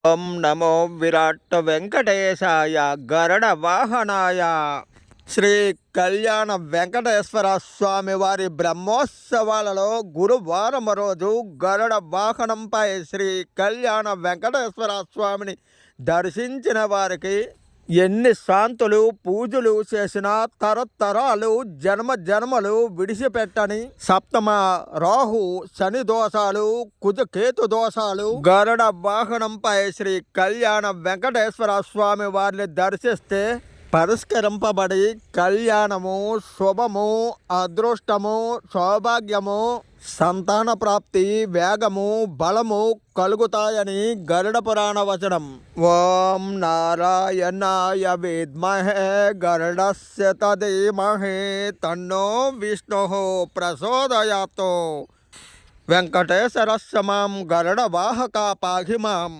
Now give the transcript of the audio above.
ఓం నమో విరాట్ వెంకటేశాయ గరుడ వాహనాయ. శ్రీ కళ్యాణ వెంకటేశ్వర స్వామి వారి బ్రహ్మోత్సవాలలో గురువారం రోజు గరుడ వాహనంపై శ్రీ కళ్యాణ వెంకటేశ్వర స్వామిని దర్శించిన వారికి ఎన్ని శాంతులు పూజలు చేసినా తరతరాలు జన్మ జన్మలు విడిచిపెట్టని సప్తమ రాహు శని దోషాలు కుజకేతు దోషాలు గరుడ వాహనంపై శ్రీ కళ్యాణ వెంకటేశ్వర స్వామి వారిని దర్శిస్తే పరిష్కరింపబడి కళ్యాణము శుభము అదృష్టము సౌభాగ్యము సంతాన ప్రాప్తి వేగము బలము కలుగుతాయని గరుడ పురాణ వచనం. ఓం నారాయణాయ విద్మహే గరుడస్య తధీమహి తన్నో విష్ణుః ప్రచోదయాత్. వెంకటేశ్వరస్య మాం గరుడ వాహక పాహి మాం.